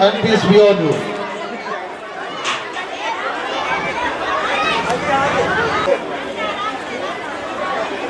and peace be on you۔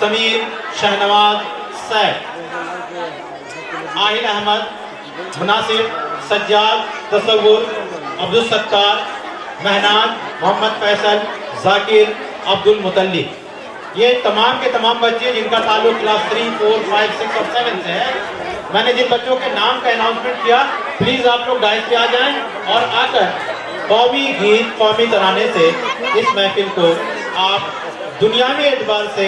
Sameer, Shahnawaz, Saif, Aahil Ahmad, मुनासिर, Sajjad, तसव्वुर, अब्दुल सत्तार, महनाज, मोहम्मद फैसल, जाकिर, अब्दुल मुतल्लिब। ये तमाम के तमाम बच्चे जिनका ताल्लुक क्लास 3, 4, 5, 6 और 7 से है। मैंने जिन बच्चों के नाम का अनाउंसमेंट किया, प्लीज आप लोग डाइस पे आ जाएं और आकर कौमी गीत, कौमी तराने से इस महफिल को आप दुनियावी एतबार से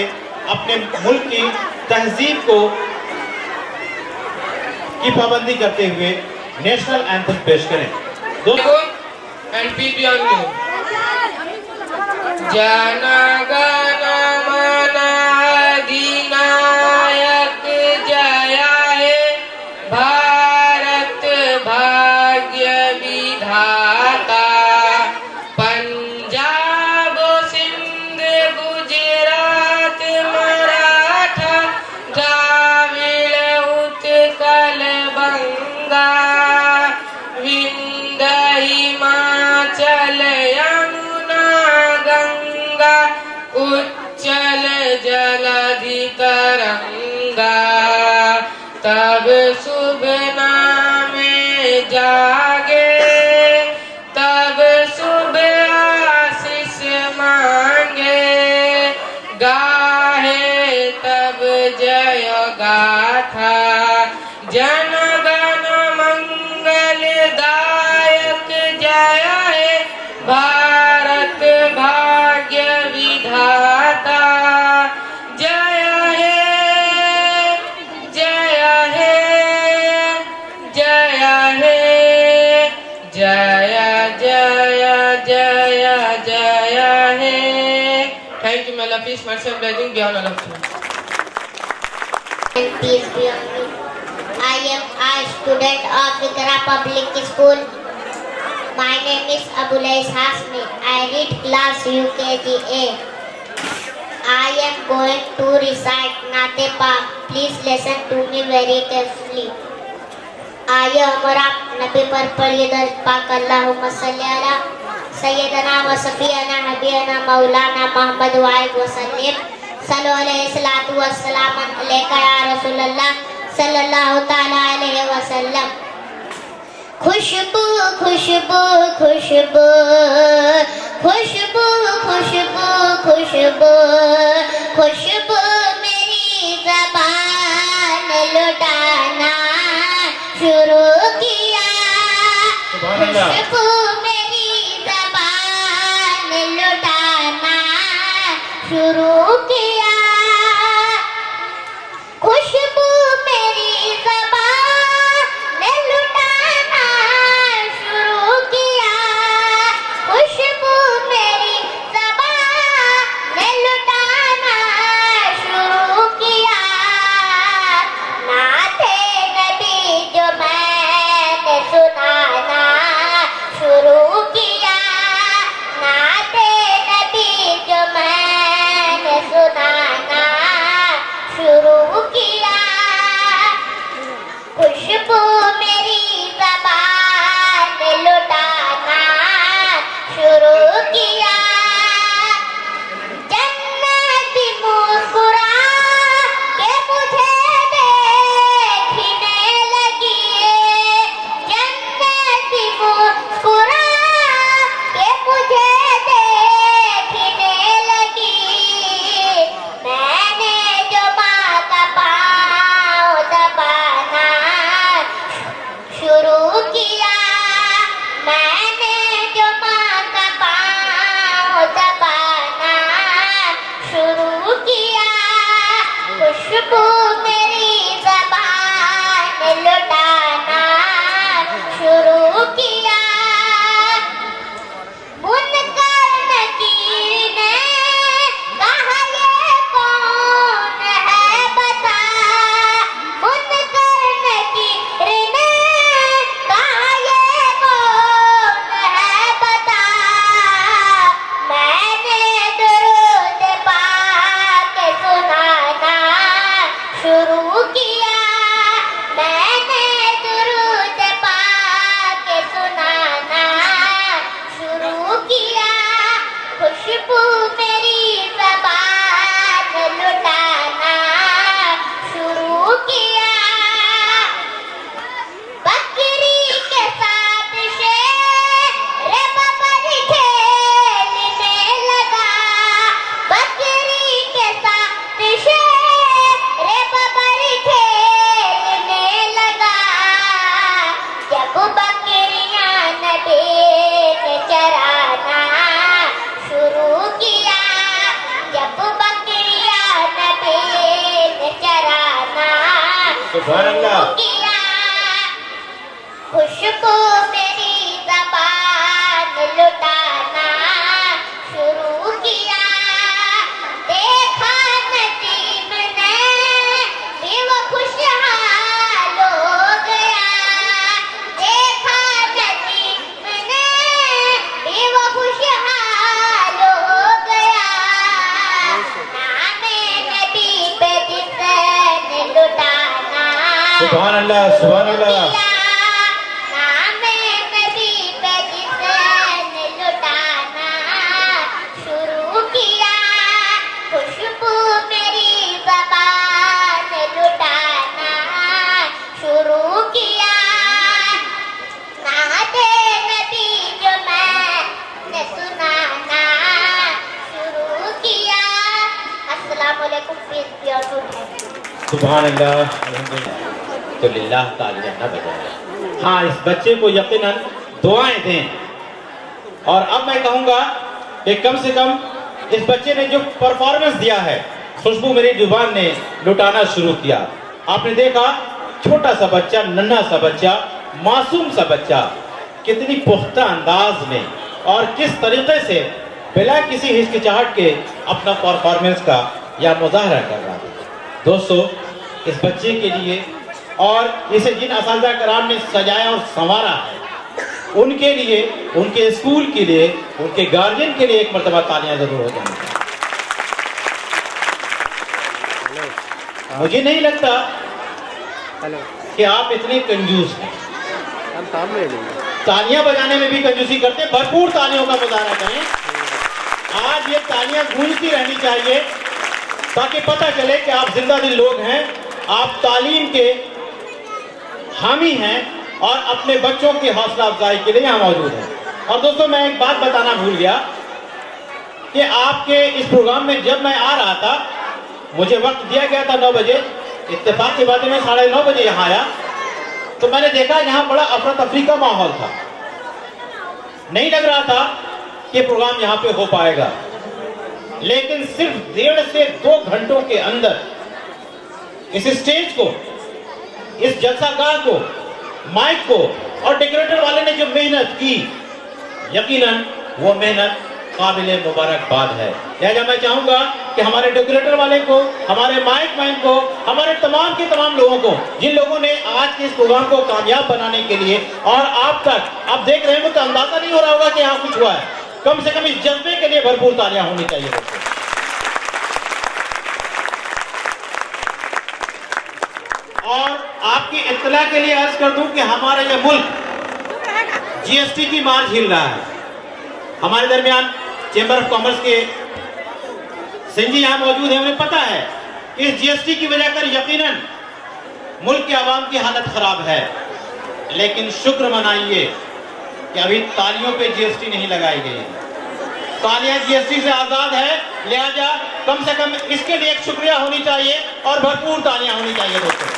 अपने मुल्क की तहजीब को की पाबंदी करते हुए नेशनल एंथम पेश करें। and peace be on you. Jana gana mana adinayak jaya hai, Bharat bhagya vidhata, Punjab Sindh Gujarat Maratha, Dravid Utkal Banga, Vindhya Himachal Yamuna Ganga, उच्चल जलधि तरंगा, तब शुभ नामे जागे, तब शुभ आशीष मांगे, गाहे तब जय गाथा, जन गण मंगलदायक जय है, भारत भाग्य विधाता जय है, जय है, जय है, जय जय जय जय है। Thank you, my love. Peace, mercy, and blessing be on all of you. And peace be on you. I am a student of Iqra Public School. My name is Abulais Hasmi. I read class UKG A. I am going to recite Naate Pak. Please listen to me very carefully. आइए हमारा नबी पर पढ़िए दर्द पाक अल्लाहुम्मा सल्ली अला सैयदना व सफीना हबीबना मौलाना मोहम्मद वाइद वसल्लम सल्लल्लाहु अलैहि सलातु वस्सलाम अलैका या रसूलल्लाह सल्लल्लाहु तआला अलैहि वसल्लम। खुशबू खुशबू खुशबू खुशबू खुशबू खुशबू खुशबू मेरी ज़बान लुटाना शुरू किया, खुशबू मेरी ज़बान लुटाना शुरू किया, खुशबू मेरी ज़बान लुटाना शुरू किया, खुशबू मेरी ज़बान लुटाना शुरू किया, नाते नबी जो मैंने सुनाना शुरू किया खुशबू मेरी ज़बान लुटाना शुरू किया देखा नदीम ने भी वो खुशहाल हो गया देखा नदीम ने भी वो खुशहाल हो गया नामे नबी पे जिसने लुटाना सुभान अल्लाह, सुभान अल्लाह। नामे नबी पे जिसने लुटाना शुरू किया खुशबू मेरी ज़बान लुटाना शुरू किया नाते नबी जो मैंने सुनाना शुरू किया अस्सलाम वालेकुम पीस बी ऑन यू सुभान अल्लाह, अल्हम्दुलिल्लाह। तो लिल्लाह तालियां ना बजाएं। हाँ, इस बच्चे को यकीनन दुआएं दें। और अब मैं कहूँगा कि कम से कम इस बच्चे ने जो परफॉर्मेंस दिया है, खुशबू मेरी जुबान ने लुटाना शुरू किया। आपने देखा छोटा सा बच्चा, नन्हा सा बच्चा, मासूम सा बच्चा कितनी पुख्ता अंदाज में और किस तरीके से बिना किसी हिचकिचाहट के अपना परफॉर्मेंस का या मुजाहरा कर रहा था। दोस्तों, इस बच्चे के लिए और इसे जिन असातिज़ा कराम ने सजाया और संवारा है, उनके लिए, उनके स्कूल के लिए, उनके गार्जियन के लिए एक मरतबा तालियां जरूर हो जानी चाहिए। मुझे नहीं लगता कि आप इतने कंजूस हैं। तालियां बजाने में भी कंजूसी करते हैं। भरपूर तालियों का मुजाहरा करें। आज ये तालियां गूंजती रहनी चाहिए ताकि पता चले कि आप जिंदा दिल लोग हैं, आप तालीम के हामी हैं और अपने बच्चों की हौसला अफजाई के लिए यहाँ मौजूद हैं। और दोस्तों, मैं एक बात बताना भूल गया कि आपके इस प्रोग्राम में जब मैं आ रहा था, मुझे वक्त दिया गया था 9 बजे। इत्तेफाक की बात है, मैं 9:30 बजे यहाँ आया तो मैंने देखा यहाँ बड़ा अफरा तफरी का माहौल था। नहीं लग रहा था कि प्रोग्राम यहाँ पे हो पाएगा, लेकिन सिर्फ 1.5 से 2 घंटों के अंदर इस स्टेज को, इस जलसागाह को, माइक को और डेकोरेटर वाले ने जो मेहनत की, यकीनन वो मेहनत काबिले मुबारकबाद है। लिहाजा मैं चाहूंगा कि हमारे डेकोरेटर वाले को, हमारे माइक मैन को, हमारे तमाम के तमाम लोगों को, जिन लोगों ने आज के इस प्रोग्राम को कामयाब बनाने के लिए और आप तक, आप देख रहे हैं तो अंदाजा नहीं हो रहा होगा कि यहाँ कुछ हुआ है, कम से कम इस जज्बे के लिए भरपूर तालियां होनी चाहिए दोस्तों। और आपकी इत्तला के लिए अर्ज कर दूं कि हमारा यह मुल्क जीएसटी की मार झेल रहा है। हमारे दरमियान चेंबर ऑफ कॉमर्स के सिंह जी यहाँ मौजूद हैं। उन्हें पता है कि इस जीएसटी की वजह कर यकीनन मुल्क के आवाम की हालत खराब है, लेकिन शुक्र मनाइए कि अभी तालियों पे जीएसटी नहीं लगाई गई। तालियां जीएसटी से आजाद है, लिहाजा कम से कम इसके लिए एक शुक्रिया होनी चाहिए और भरपूर तालियां होनी चाहिए दोस्तों।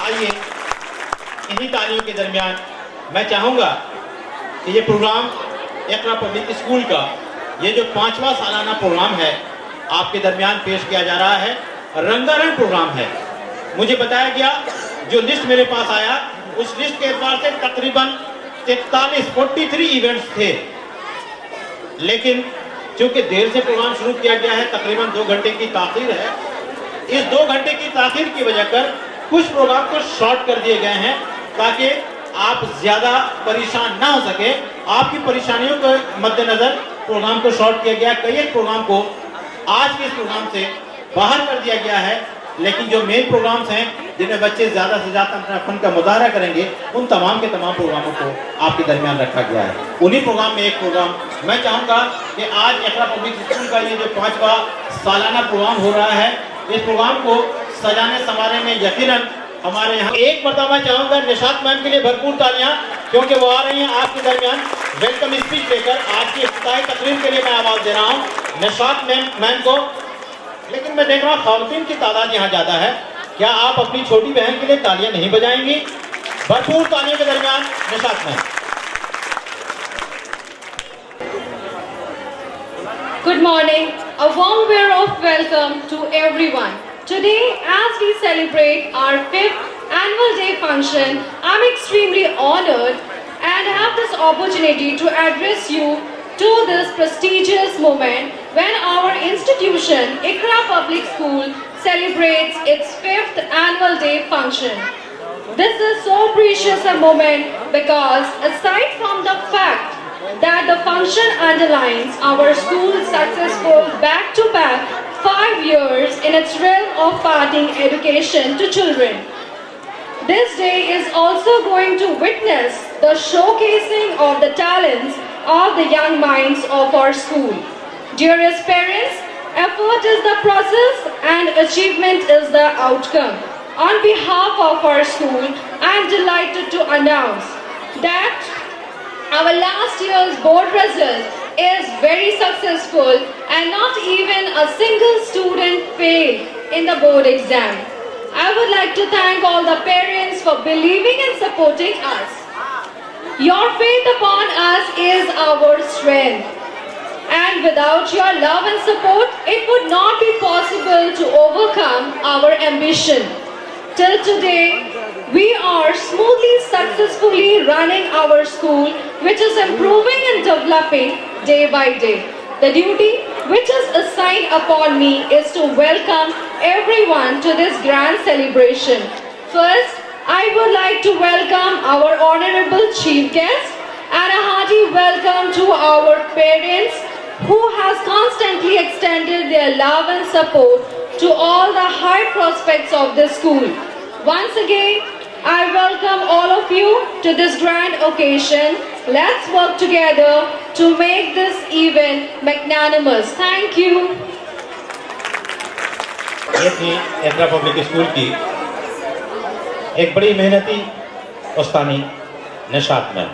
आइए, इन्हीं तालियों के दरमियान मैं चाहूंगा कि ये प्रोग्राम इकरा पब्लिक स्कूल का ये जो 5वां सालाना प्रोग्राम है आपके दरमियान पेश किया जा रहा है। रंगारंग प्रोग्राम है। मुझे बताया गया, जो लिस्ट मेरे पास आया, उस लिस्ट के एतबार से तकरीबन 43 इवेंट्स थे, लेकिन चूंकि देर से प्रोग्राम शुरू किया गया है, तकरीबन 2 घंटे की ताखीर है। इस 2 घंटे की ताखीर की वजह कर कुछ प्रोग्राम को शॉर्ट कर दिए गए हैं ताकि आप ज्यादा परेशान ना हो सके। आपकी परेशानियों के मद्देनजर प्रोग्राम को शॉर्ट किया गया। कई एक प्रोग्राम को आज के इस प्रोग्राम से बाहर कर दिया गया है, लेकिन जो मेन प्रोग्राम्स हैं जिनमें बच्चे ज़्यादा से ज़्यादा अपना फन का मुजाहरा करेंगे, उन तमाम के तमाम प्रोग्रामों को आपके दरमियान रखा गया है। उन्हीं प्रोग्राम में एक प्रोग्राम मैं चाहूँगा कि आज इकरा पब्लिक स्कूल का ये जो 5वां सालाना प्रोग्राम हो रहा है, इस प्रोग्राम को सजाने संवारने में यकीनन हमारे यहाँ एक मरतबा चाहूँगा निशात मैम के लिए भरपूर तालियाँ, क्योंकि वो आ रही हैं आपके दरमियान वेलकम स्पीच देकर। आज की इफ्तिताही तकरीर के लिए मैं आवाज़ दे रहा हूँ निशात मैम को। लेकिन मैं देख रहा हूँ ख़वातीन की तादाद यहाँ ज़्यादा है, क्या आप अपनी छोटी बहन के लिए तालियां नहीं बजाएंगी? भरपूर तालियों के दरमियान Nishat ma'am. Good morning. A warm word of welcome to everyone Today, as we celebrate our 5th annual day function, I'm extremely honored and have this opportunity to address you to this prestigious moment when our institution, Iqra Public School, celebrates its 5th annual day function. This is so precious a moment because aside from the fact that the function underlines our school's successful back-to-back 5 years in its realm of imparting education to children, this day is also going to witness the showcasing of the talents of the young minds of our school. Dearest parents, effort is the process and achievement is the outcome. On behalf of our school, I am delighted to announce that our last year's board result is very successful and not even a single student failed in the board exam. I would like to thank all the parents for believing and supporting us. Your faith upon us is our strength. And without your love and support, it would not be possible to overcome our ambition. Till today, we are smoothly, successfully running our school, which is improving and developing day by day. The duty which is assigned upon me is to welcome everyone to this grand celebration. First, I would like to welcome our honorable chief guest and a hearty welcome to our parents who has constantly extended their love and support to all the high prospects of this school. Once again, I welcome all of you to this grand occasion. Let's work together to make this event magnanimous. Thank you. ये थी इकरा public school की एक बड़ी मेहनती उस्तानी Nishat ma'am.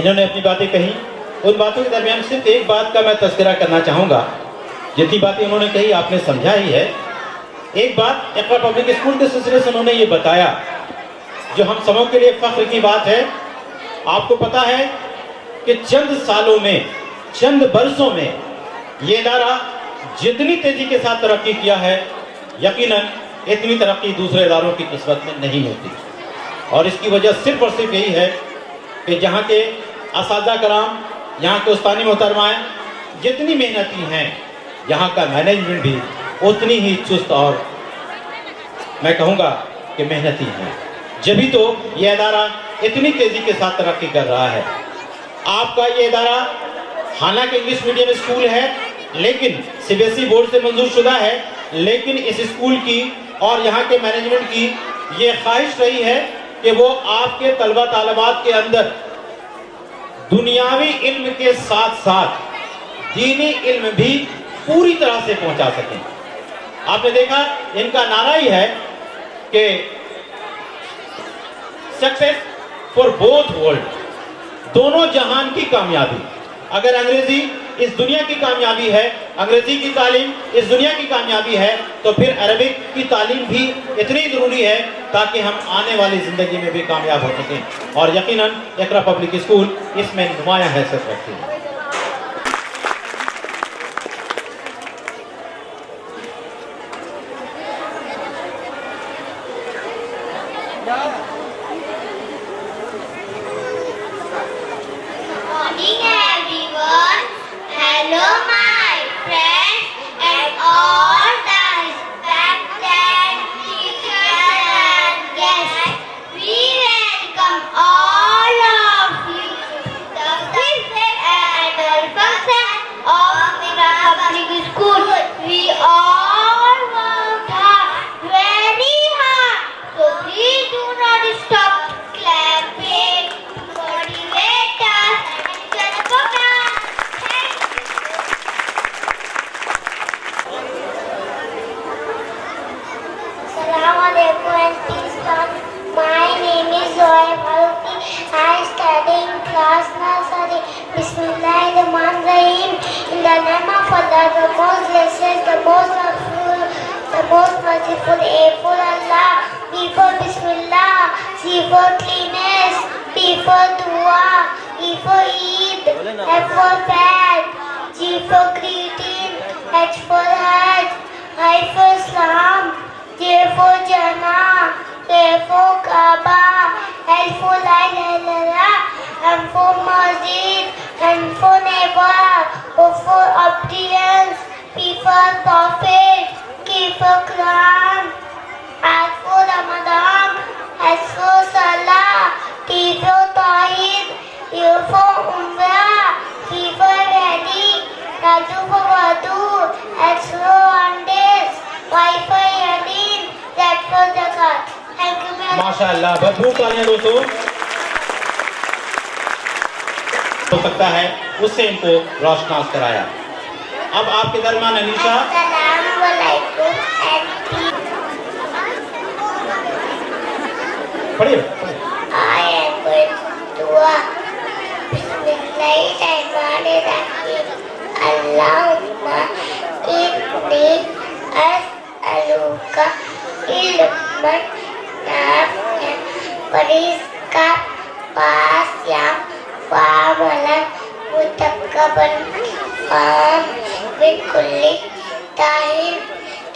इन्होंने अपनी बातें कही, उन बातों के दरमियान सिर्फ एक बात का मैं तज़किरा करना चाहूँगा। जितनी बातें उन्होंने कही आपने समझा ही है। एक बात इकरा पब्लिक स्कूल के सिलसिले से उन्होंने ये बताया जो हम सबों के लिए फख्र की बात है। आपको पता है कि चंद सालों में, चंद बरसों में ये इदारा जितनी तेजी के साथ तरक्की किया है, यकीनन इतनी तरक्की दूसरे इदारों की किस्मत में नहीं होती। और इसकी वजह सिर्फ और सिर्फ यही है कि जहाँ के असातिज़ा कराम, यहाँ के उस्तानी मोहतरमाएँ जितनी मेहनती हैं, यहाँ का मैनेजमेंट भी उतनी ही चुस्त और मैं कहूँगा कि मेहनती है। जभी तो ये इदारा इतनी तेज़ी के साथ तरक्की कर रहा है। आपका ये इदारा हालांकि इंग्लिश मीडियम स्कूल है, लेकिन सीबीएसई बोर्ड से मंजूर शुदा है, लेकिन इस स्कूल की और यहाँ के मैनेजमेंट की ये ख्वाहिश रही है कि वो आपके तलबा तालिबात के अंदर दुनियावी इल्म के साथ साथ दीनी इल्म भी पूरी तरह से पहुँचा सकें। आपने देखा इनका नारा ही है कि सक्सेस फॉर बोथ वर्ल्ड, दोनों जहान की कामयाबी। अगर अंग्रेजी इस दुनिया की कामयाबी है, अंग्रेजी की तालीम इस दुनिया की कामयाबी है, तो फिर अरबिक की तालीम भी इतनी ज़रूरी है ताकि हम आने वाली ज़िंदगी में भी कामयाब हो सकें। और यकीनन इकरा पब्लिक स्कूल इसमें नुमायां हैसियत रखती है। Morning everyone. Hello my friends and all the respected teachers and guests. We welcome all of you to the 5th annual function of Iqra Public School. We all worked hard, very hard, so please do not stop clapping to motivate us and enjoy the program. Thank you. Assalamu alaikum and peace on. My name is Zoya Faruqi. I study in class nursery. Bismillahirrahmanirrahim. In the name of Allah, the most blessed, the most merciful, the most merciful, A for Allah. B for Bismillah. C for cleanness. D for dua. E for Eid. F for bed. G for greeting. H for Hajj. I for Islam. for Prophet, keep for Quran, as for Ramadan, as for Salah, T for Tawhid, U for Umrah, C for Ready, W for Wadu, S for one days, Y for Yadin, Z for Zakat. Thank you, ma'am. माशाअल्लाह, भरपूर तालियां दोस्तों। हो सकता है उससे इनको रोशनास कराया। अब आपके दरमियान अनीशा, Assalamualaikum and पढ़िए। I am going to dua. Bismillahirrahmanirrahim. Allahumma inni as'aluka ilman nafi'an wa rizqan wasi'an wa amalan mutaqabbalan min kulli tahir.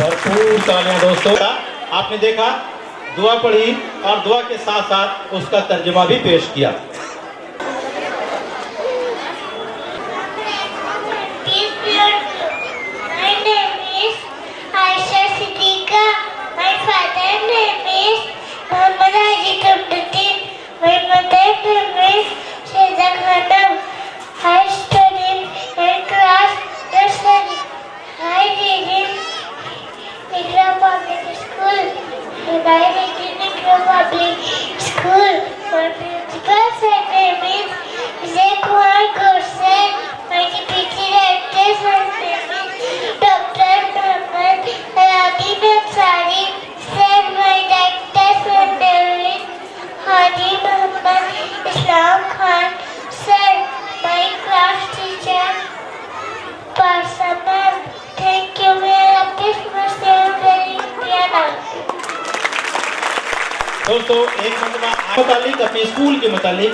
भरपूर तालियां दोस्तों। आपने देखा दुआ पढ़ी और दुआ के साथ साथ उसका तर्जुमा भी पेश किया। My name is Aisha Siddiqa. My father's name is Muhammad Haji Kamduddin. My mother's name is Sheza Khanam. I studied in class nursery. I did in Ikra Public School. And I did in Ikra Public School. My principal's name is Vijay Kumar Gosai. My deputy director's name is Dr. Muhammad Aladin Ansari. Sir, my director's name is Haji Muhammad Islam Khan. Sir, my class teacher, Pasama. Thank you very much for very piano. दोस्तों एक मतलब मुतालिक अपने school के मुतालिक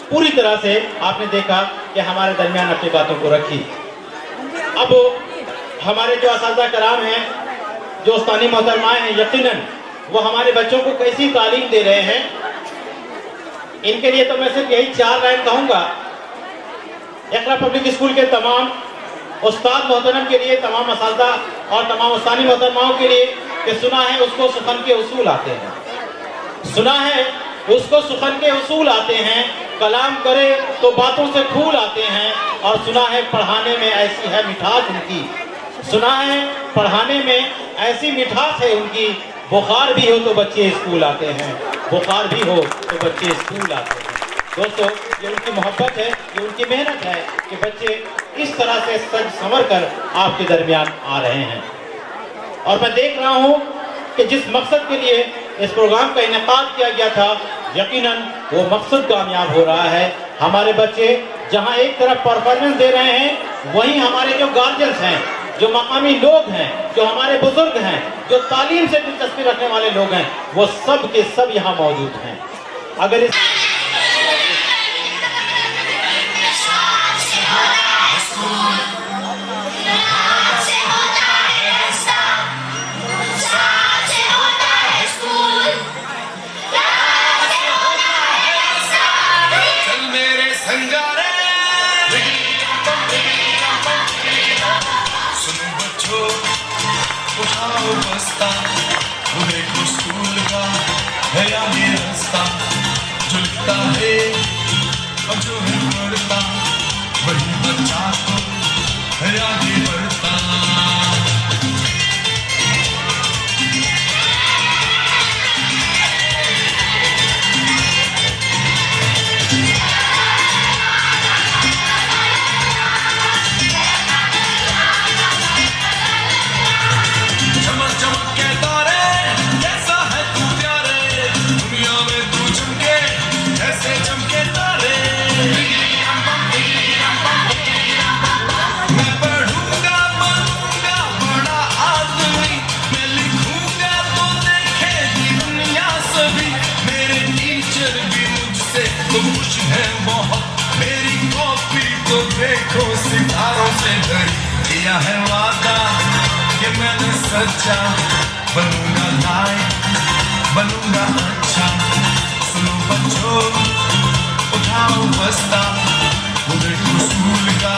पूरी तरह से आपने देखा कि हमारे दरमियान अपनी बातों को रखी। अब हमारे जो असातिज़ा कराम हैं, जो उस्तानी मोहतरमाएं हैं, यकीनन वो हमारे बच्चों को कैसी तालीम दे रहे हैं। इनके लिए तो मैं सिर्फ यही 4 लाइन कहूँगा। इक़रा पब्लिक स्कूल के तमाम उस्ताद मोहतरम के लिए, तमाम असातिज़ा और तमाम उस्तानी मोहतरमाओं के लिए कि सुना है उसको सुखन के उसूल आते हैं, सुना है उसको सुखन के उसूल आते हैं, कलाम करे तो बातों से फूल आते हैं, और सुना है पढ़ाने में ऐसी है मिठास उनकी, सुना है पढ़ाने में ऐसी मिठास है उनकी, बुखार भी हो तो बच्चे स्कूल आते हैं, बुखार भी हो तो बच्चे स्कूल आते हैं। दोस्तों ये उनकी मोहब्बत है, ये उनकी मेहनत है कि बच्चे इस तरह से सज संवर कर आपके दरमियान आ रहे हैं। और मैं देख रहा हूँ कि जिस मकसद के लिए इस प्रोग्राम का इनेकाद किया गया था, यकीनन वो मकसद कामयाब हो रहा है। हमारे बच्चे जहाँ एक तरफ परफॉर्मेंस दे रहे हैं, वहीं हमारे जो गार्जियंस हैं, जो मकामी लोग हैं, जो हमारे बुजुर्ग हैं, जो तालीम से दिलचस्पी रखने वाले लोग हैं, वो सब के सब यहाँ मौजूद हैं। अगर इस चमक चमक के तारे, कैसा है तू प्यारे, दुनिया अच्छा, बनूंगा लायक, बनूंगा अच्छा। सुनो बच्चों, उठाओ बस्ता, वो देखो स्कूल का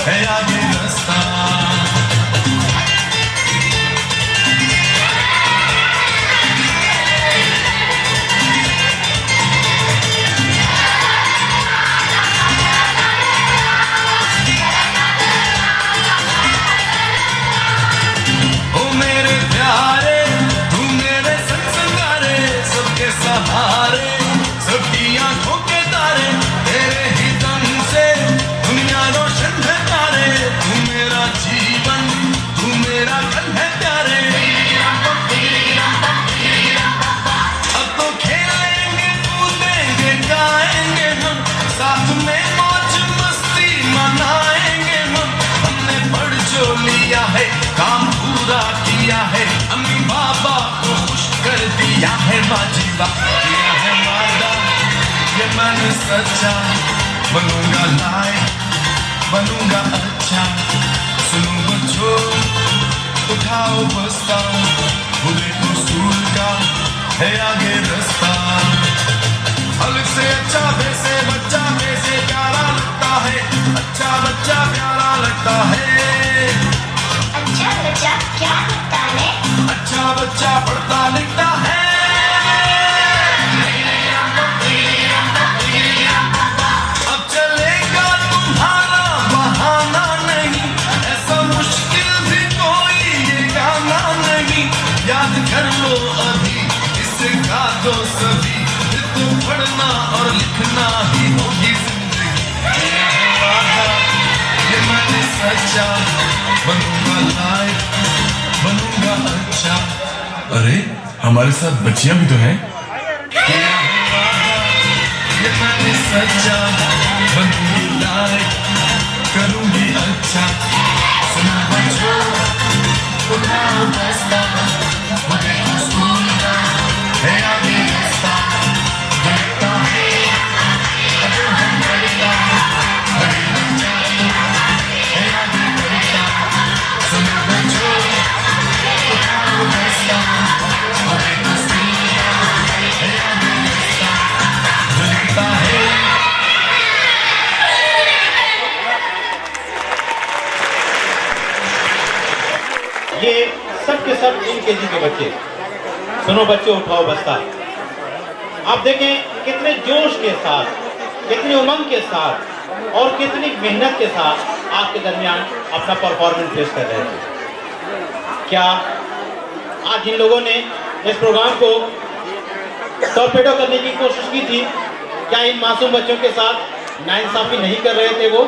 है आगे रास्ता। सहारे सबकी आंखों के तारे, तेरे ही दम से दुनिया रोशन है तारे। तू मेरा जीवन, तू मेरा कल है प्यारे। अब तो खेलेंगे कूदेंगे गाएंगे हम, साथ में मौज मस्ती मनाएंगे हम। हमने पढ़ जो लिया है, काम पूरा किया है, अम्मी बाबा को खुश कर दिया है। बाजीवा किया है वादा, ये मैंने सच्चा, बनूंगा लायक, बनूंगा अच्छा। सुनो बच्चों, उठाओ बस्ता, वो देखो स्कूल का है आगे रास्ता। अलग से अच्छा वैसे बच्चा वैसे प्यारा लगता है, अच्छा बच्चा प्यारा लगता है। अच्छा बच्चा क्या लगता है? अच्छा बच्चा पढ़ता लिखता है। अब चलेगा तुम्हारा बहाना नहीं, ऐसा मुश्किल भी कोई ये गाना नहीं। याद कर लो अभी, इसे गा दो सभी, फिर तो पढ़ना और लिखना ही होगी जिंदगी। ये है वादा, ये मैंने सच्चा, बनूंगा लायक, बनूंगा अच्छा। अरे हमारे साथ बच्चियां भी तो हैं। ये मैंने सच्चा, बनूंगी लायक, करूंगी अच्छा। सुनो बच्चों, उठाओ बस्ता, वो देखो स्कूल का है आगे रास्ता। देखता है अगर हम पढ़ता, बड़ी बच्चा है आगे बढ़ता। सुनो बच्चों, उठाओ बस्ता, वो देखो स्कूल का है आगे रास्ता। देखता है ये सब के सब LKG के बच्चे। सुनो बच्चों, उठाओ बस्ता। आप देखें कितने जोश के साथ, कितनी उमंग के साथ और कितनी मेहनत के साथ आपके दरमियान अपना परफॉर्मेंस पेश कर रहे थे। क्या आज जिन लोगों ने इस प्रोग्राम को टॉर्पेडो करने की कोशिश की थी, क्या इन मासूम बच्चों के साथ नाइंसाफी नहीं कर रहे थे वो?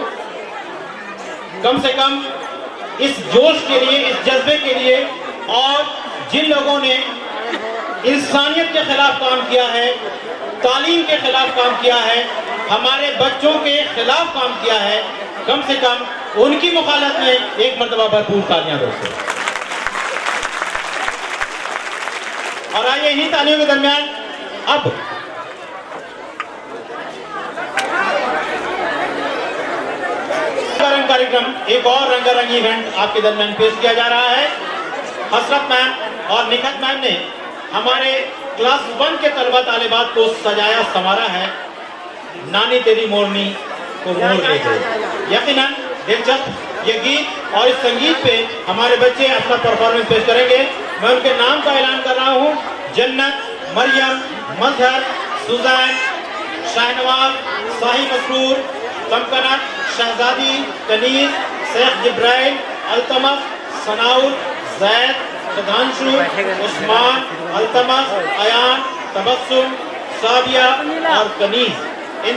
कम से कम इस जोश के लिए, इस जज्बे के लिए, और जिन लोगों ने इंसानियत के खिलाफ काम किया है, तालीम के खिलाफ काम किया है, हमारे बच्चों के खिलाफ काम किया है, कम से कम उनकी मुखालत में एक मर्तबा भरपूर तालियां दोस्तों। और आइए इन्हीं तालियों के दरमियान अब कार्यक्रम, एक और रंगारंगी इवेंट आपके दरमियान पेश किया जा रहा है। हसरत मैम और निखत मैम ने हमारे क्लास 1 के तलबा तालिबात को सजाया संवारा है। नानी तेरी मोरनी को मोर ले गई। यकीनन दिलचस्प ये गीत और इस संगीत पे हमारे बच्चे अपना परफॉर्मेंस पेश करेंगे। मैं उनके नाम का ऐलान कर रहा हूँ। जन्नत, मरियम, मजहर, सुजैन, शाहनवाज, साही मसरूर, तमकनत, शहजादी, कनीज, शेख जिब्राइल, अल्तमस, सनाउर, जैद, सुधांशु, उस्मान, अल्तमस, अयान, तबस्सुम, साबिया और कनीज, इन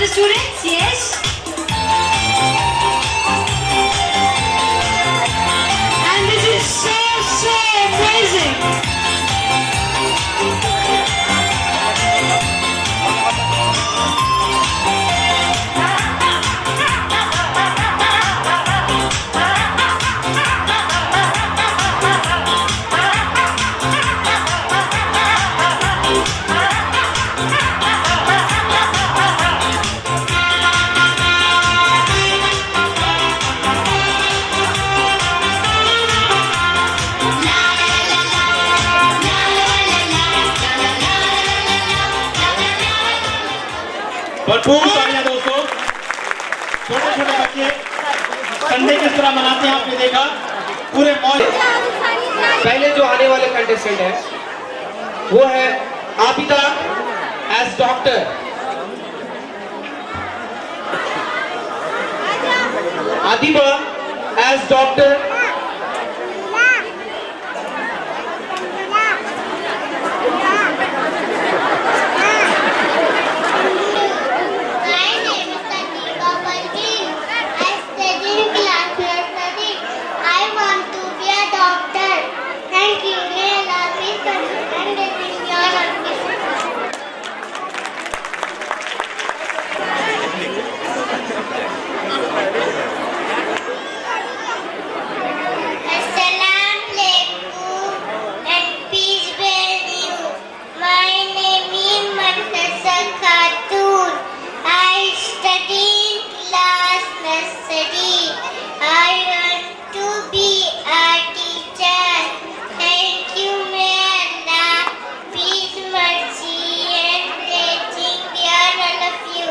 the students, yes? And this is so amazing. भरपूर तालियां दोस्तों. छोटे छोटे बच्चे संडे किस तरह मनाते हैं आपने देखा, पूरे मौज. पहले जो आने वाले कंटेस्टेंट है वो है Abida as doctor. Adiba as doctor. nursery. I want to be a teacher. Thank you, may Allah. Peace, mercy, and blessing be on all of you.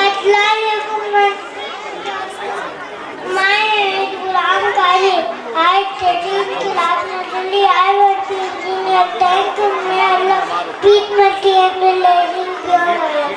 Assalamualaikum. My name is Ghulam Kari. I study in class nursery. I want to engineer. Thank you, may Allah. Peace, mercy, and blessing be on all of you.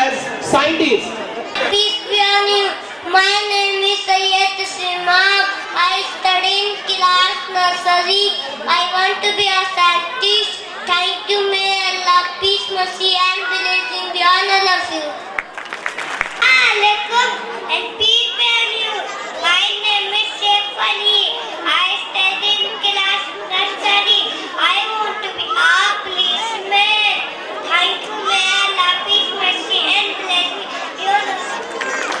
as scientist. Peace be on you. My name is Sayyid Simab. I study in class nursery. I want to be a scientist. Thank you, may Allah. Peace, mercy, and blessing be on all of you. Alaikum and peace be on you. My name is Sheikh Ali. I study in class nursery. I want to be a policeman. Thank you, may Allah. Peace, mercy, and blessing be on all of you.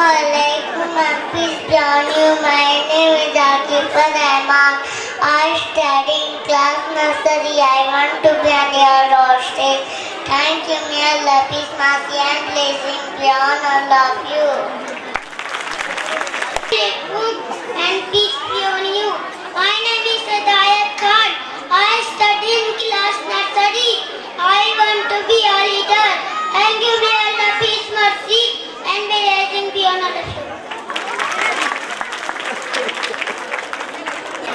Alaikum and peace be on you. My name is Akifa Rahman. I study in class nursery. I want to be an air hostess. Thank you, may Allah. Peace, mercy, and blessing be on all of you. Alaikum and peace be on you. My name is Sadayat Khan. I study in class nursery. I want to be a leader. Thank you, may Allah. Peace, mercy, and blessing be on all of you.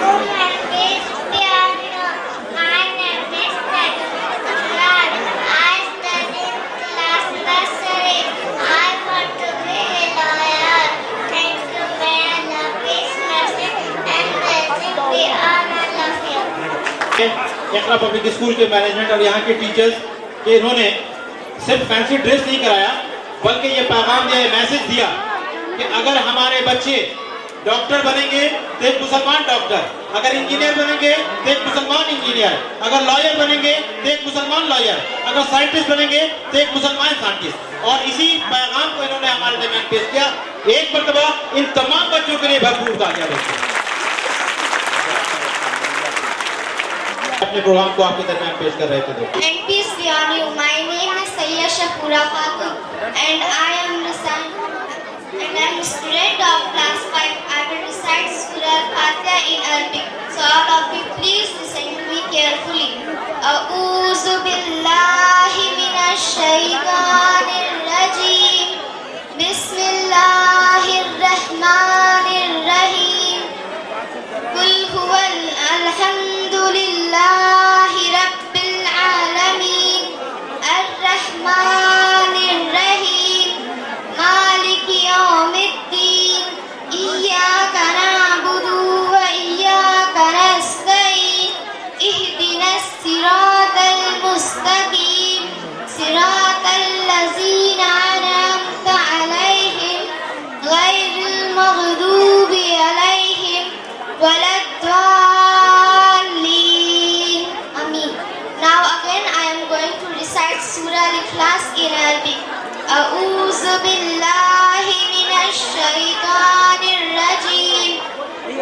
Oh, my peace be on you. My name is Sajid. I study in class nursery. I want to be a lawyer. Thank you, may Allah. Peace, mercy, and blessing be on all of you. Iqra public school के management और यहाँ के teachers के इन्होंने सिर्फ fancy dress नहीं कराया, बल्कि ये पैगाम दिया, मैसेज दिया कि अगर हमारे बच्चे डॉक्टर बनेंगे तो एक मुसलमान डॉक्टर, अगर इंजीनियर बनेंगे तो एक मुसलमान इंजीनियर, अगर लॉयर बनेंगे तो एक मुसलमान लॉयर, अगर साइंटिस्ट बनेंगे तो एक मुसलमान साइंटिस्ट। और इसी पैगाम को इन्होंने हमारे दरमियान पेश किया। एक मरतबा इन तमाम बच्चों के लिए भरपूर तालियां बजाएं। अपने प्रोग्राम को आपके दरमियान पेश कर रहे थे दोस्त। And peace be on you. My name is Sayyid Shafura Khatun and I am a student of class 5. I will recite Surah Al-Fatiha in Arabic. So all of you please listen to me carefully. A'udhu billahi minash shaitanir rajim. Bismillahir rahmanir rahim. Qul huwal alhamdulillahi rabbil alamin. Ar-Rahmanir Rahim. Maliki yawmiddin. Iyyaka na'budu wa iyyaka nasta'in. Ihdinas siratal mustaqim. Siratal ladzina an'amta 'alaihim ghairil maghdubi 'alaihim waladdallin. Amin. Now again I am going to recite Surah Al-Ikhlas in Arabic. A'udhu billahi minash shaitanir rajim.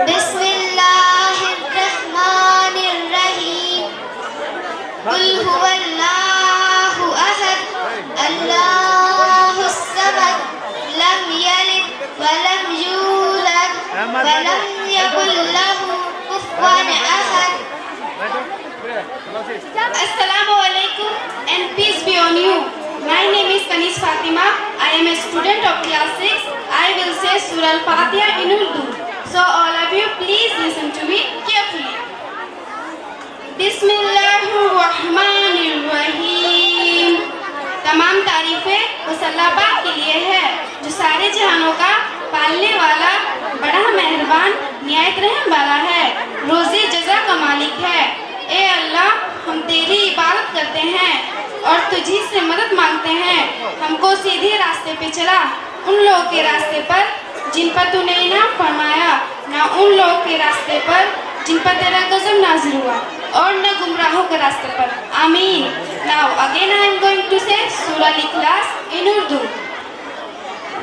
Bismillahir rahmanir rahim. Qul huwallahu ahad. Allahus samad. Lam yalid wa lam yulad wa lam yakul lahu kufuwan ahad. Assalamu alaikum and peace be on you. My name is Kanis Fatima. I am a student of class 6. I will say Surah Al-Fatiha in Urdu. So all of you please listen to me carefully. Bismillahirrahmanirrahim. तमाम तारीफें उस अल्लाह पाक के लिए है जो सारे जहानों का पालने वाला, बड़ा मेहरबान, निहायत रहम वाला है, रोज़ी जज़ा का मालिक है। ए अल्लाह, हम तेरी इबादत करते हैं और तुझी से मदद मांगते हैं। हमको सीधे रास्ते पे चला, उन लोगों के रास्ते पर जिन पर तूने इनाम फरमाया, ना उन लोगों के रास्ते पर जिन पर तेरा गज़ब नाज़िल हुआ, और न गुमराहों के रास्ते पर। आमीन। Now again I am going to say Surah Al-Ikhlas in Urdu.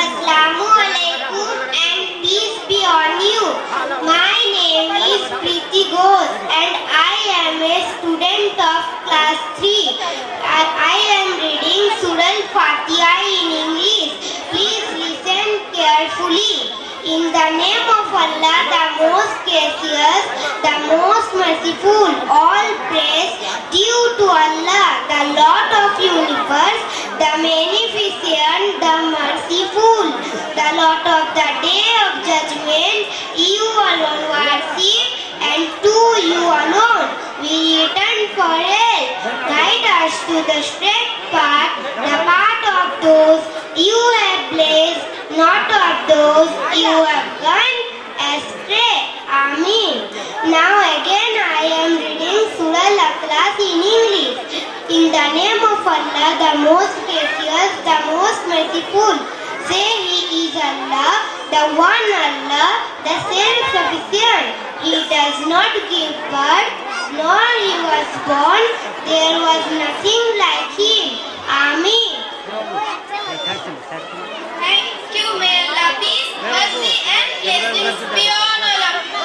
Assalamu alaikum and peace be on you. My name is Preeti Ghosh and I am a student of class 3. I am reading Surah Al-Fatiha in English. Please listen carefully. In the name of Allah, the most gracious, the most merciful, all praise due to Allah, the Lord of universe, the Magnificent, the Merciful, the Lord of the Day of Judgment. You alone worship, and to you alone we return for help. Guide us to the straight path, the path of those you have blessed, not of those you have gone astray. Amen. Now again I am reading Surah Al-Ikhlas in English. In the name of Allah, the most gracious, the most merciful. Say He is Allah, the one Allah, the self-sufficient. He does not give birth, nor He was born. There was nothing like Him. Amen. Thank you. May Allah peace, mercy and blessings be on all of you.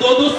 2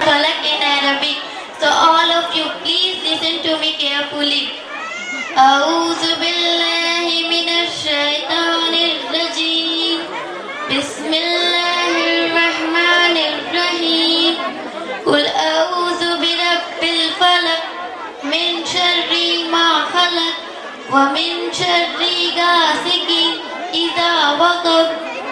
Falak in Arabic. So all of you please listen to me carefully. A'udhu billahi minash shaitanir rajim. Bismillahir rahmanir rahim. Qul a'udhu birabbil falaq min sharri ma khalaq wa min sharri ghasiqin idha waqab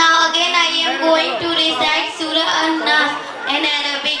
Now again I am going to recite Surah An-Nas in Arabic.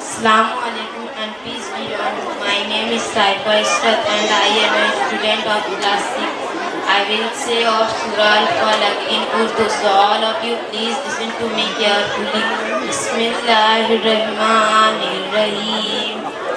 Assalamu alaikum and peace be on you. My name is Saifa Ishrat and I am a student of class 6. I will say of Surah Al-Falaq in Urdu, so all of you please listen to me carefully. Bismillahirrahmanirrahim.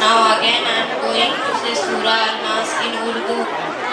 Now again I am going to say Surah An-Nas in Urdu.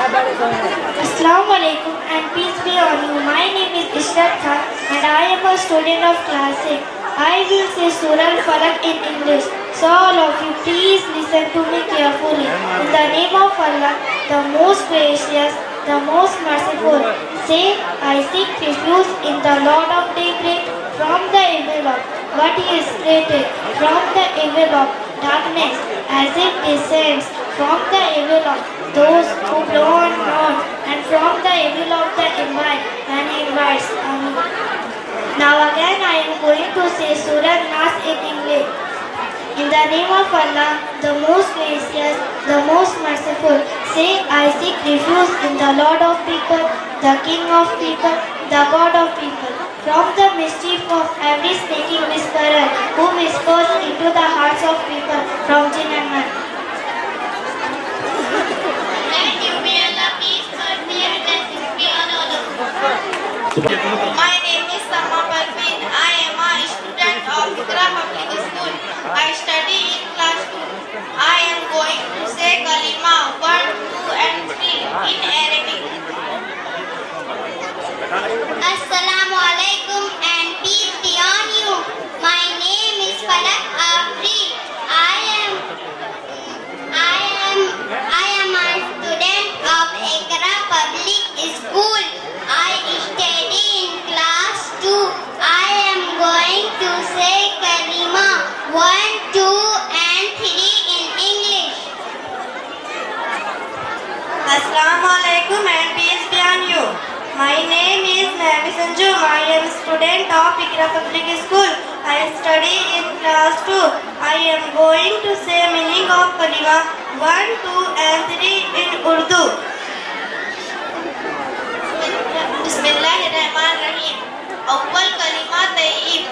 Assalamu alaikum and peace be on you. My name is Ishrat Khan and I am a student of class 6. I will say Surah Al-Falaq in English. So all of you please listen to me carefully. In the name of Allah, the most gracious, the most merciful. Say, I seek refuge in the Lord of daybreak from the evil of what He has created, from the evil of darkness as it descends, from the evil of those who blow on horn, and from the evil of the invite and invites. Now again I am going to say Surah Nas in English. In the name of Allah, the most gracious, the most merciful. Say, I seek refuge in the Lord of people, the King of people, the God of people, from the mischief of every sneaking whisperer who whispers into the hearts of people, from jinn and man. Thank you, may Allah peace, mercy and blessings be on all of you. My name is Sama Parveen. I am a student of Iqra Public School. I study in class 2. I am going to say Kalima 1, 2 and 3 in Arabic. Assalamu alaikum and peace be on you. My name is Falak Afri. I am a student of Iqra Public School. I study in class 2. I am going to say Kalima 1, 2 and 3 in English. Assalamu alaikum and peace be on you. My name is Nami Sanju. I am a student of Iqra Public School. I study in class 2. I am going to say meaning of Kalima 1, 2 and 3 in Urdu. Bismillahirrahmanirrahim. Awwal kalima tayyib.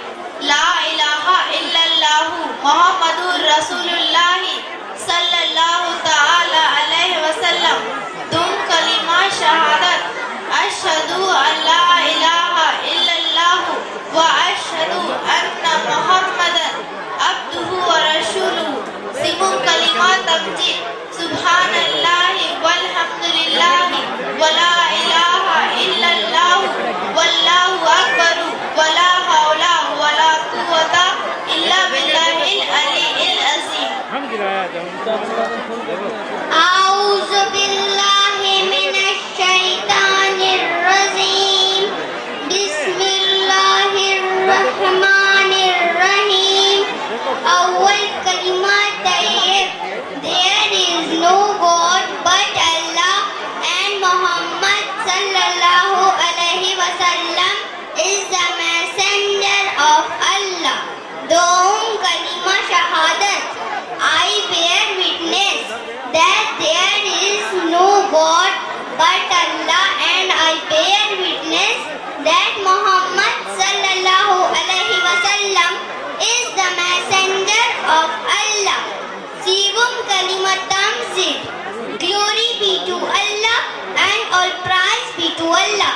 La ilaha illallah Muhammadur Rasulullah sallallahu ta'ala alayhi wa sallam. Dum kalima shahadat. Ashhadu an la ilaha illallah wa ashhadu anna Muhammadan abduhu wa rasuluhu. Sibum kalima tamjid. Subhanallahi walhamdulillahi wa la ilaha illallah wallahu akbar wa la hawla wa la quwwata illa billahil aliyyil azim. A'udhu billahi minash shaitanir rajim. Bismillahirrahmanirrahim. Awwal kalima tayyib. There is no God but Allah, and Muhammad sallallahu alaihi wasallam is the messenger of Allah. Dom kalima shahadat. I bear witness that there is no God but Allah, and I bear witness that Muhammad sallallahu alaihi wasallam is the messenger of Allah. Sivum kalimatam zid. Glory be to Allah and all praise be to Allah.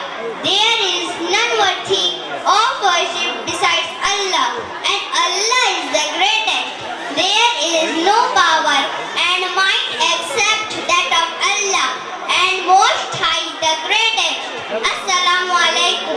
There is none worthy of worship besides Allah, and Allah is the greatest. There is no power and might except that of Allah, and Most High the greatest. Assalamu alaikum.